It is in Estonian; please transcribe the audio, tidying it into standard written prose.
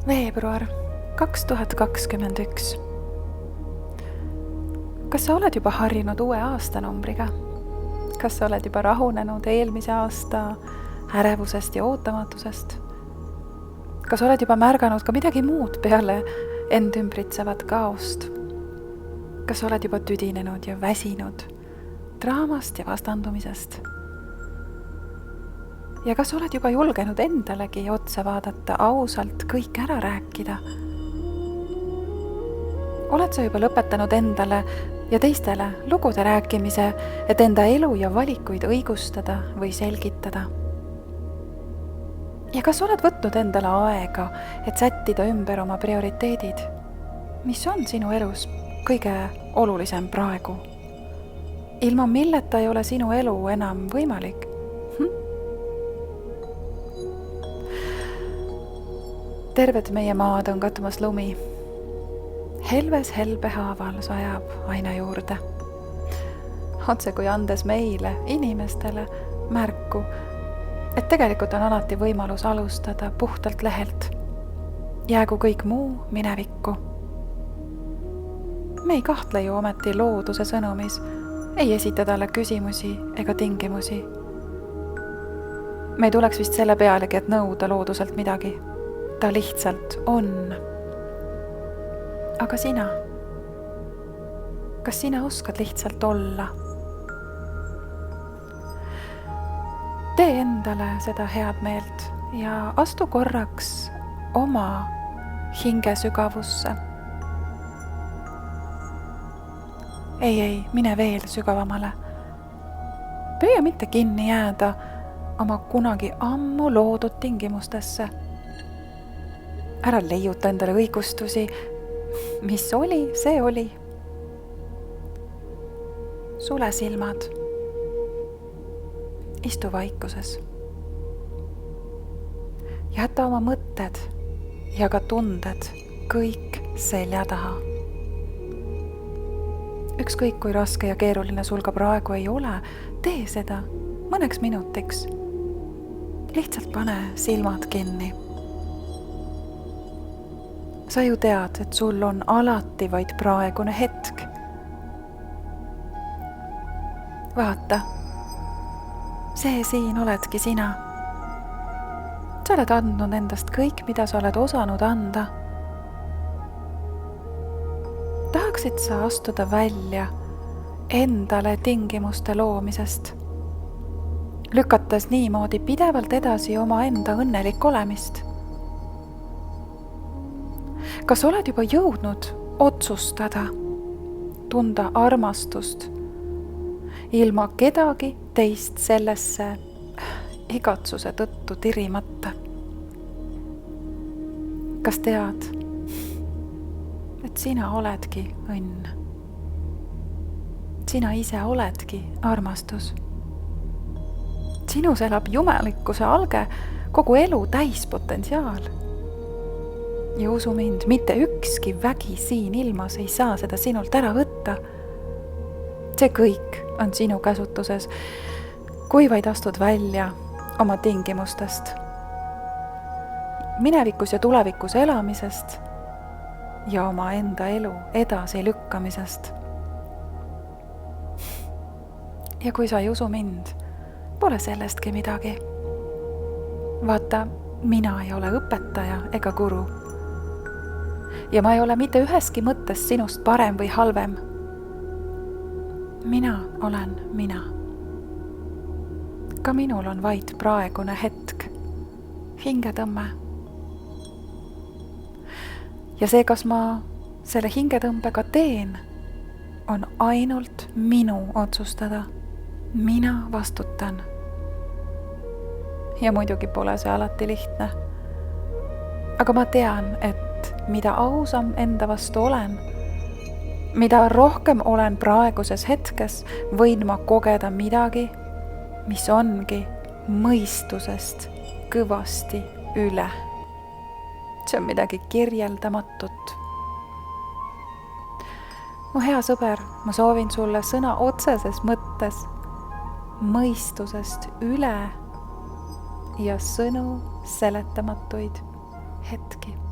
Veebruar 2021. Kas sa oled juba harjunud uue aastanumbriga? Kas sa oled juba rahunenud eelmise aasta ärevusest ja ootamatusest? Kas oled juba märganud ka midagi muud peale end ümbritsevat kaost? Kas oled juba tüdinenud ja väsinud draamast ja vastandumisest? Ja kas oled juba julgenud endalegi otsa vaadata, ausalt kõik ära rääkida? Oled sa juba lõpetanud endale ja teistele lugude rääkimise, et enda elu ja valikuid õigustada või selgitada? Ja kas oled võtnud endale aega, et sättida ümber oma prioriteedid? Mis on sinu elus kõige olulisem praegu? Ilma milleta ei ole sinu elu enam võimalik. Terved meie maad on kattumas lumi. Helves helbe haaval sajab aina juurde. Otse kui andes meile, inimestele, märku, et tegelikult on alati võimalus alustada puhtalt lehelt. Jäägu kõik muu minevikku. Me ei kahtle ju ometi looduse sõnumis, ei esita talle küsimusi ega tingimusi. Me ei tuleks vist selle pealegi, et nõuda looduselt midagi. Ta lihtsalt on. Aga sina? Kas sina oskad lihtsalt olla? Tee endale seda head meelt ja astu korraks oma hinge sügavusse. Ei, mine veel sügavamale. Püüa mitte kinni jääda oma kunagi ammu loodud tingimustesse. Ära leiuta endale õigustusi. Mis oli, see oli. Sule silmad. Istu vaikuses. Jäta oma mõtted ja ka tunded kõik selja taha. Ükskõik kui raske ja keeruline sul ka praegu ei ole, tee seda mõneks minutiks. Lihtsalt pane silmad kinni. Sa ju tead, et sul on alati vaid praegune hetk. Vaata, see siin oledki sina. Sa oled andnud endast kõik, mida sa oled osanud anda. Tahaksid sa astuda välja endale tingimuste loomisest, lükates niimoodi pidevalt edasi oma enda õnnelik olemist? Kas oled juba jõudnud otsustada, tunda armastust, ilma kedagi teist sellesse igatsuse tõttu tirimata? Kas tead, et sina oledki õnn? Sina ise oledki armastus. Sinus elab jumelikkuse alge, kogu elu täispotentsiaal. Ja usu mind, mitte ükski vägi siin ilmas ei saa seda sinult ära võtta. See kõik on sinu käsutuses, kui vaid astud välja oma tingimustest, minevikus ja tulevikus elamisest ja oma enda elu edasi lükkamisest. Ja kui sa ei usu mind, pole sellestki midagi. Vaata, mina ei ole õpetaja ega guru. Ja ma ei ole mitte üheski mõttes sinust parem või halvem. Mina olen mina. Ka minul on vaid praegune hetk, hingetõmme. Ja see, kas ma selle hingetõmbega teen, on ainult minu otsustada. Mina vastutan. Ja muidugi pole see alati lihtne. Aga ma tean, et mida ausam enda vastu olen, mida rohkem olen praeguses hetkes, võin ma kogeda midagi, mis ongi mõistusest kõvasti üle. See on midagi kirjeldamatut. Mu hea sõber, ma soovin sulle sõna otseses mõttes mõistusest üle ja sõnu seletamatuid hetki.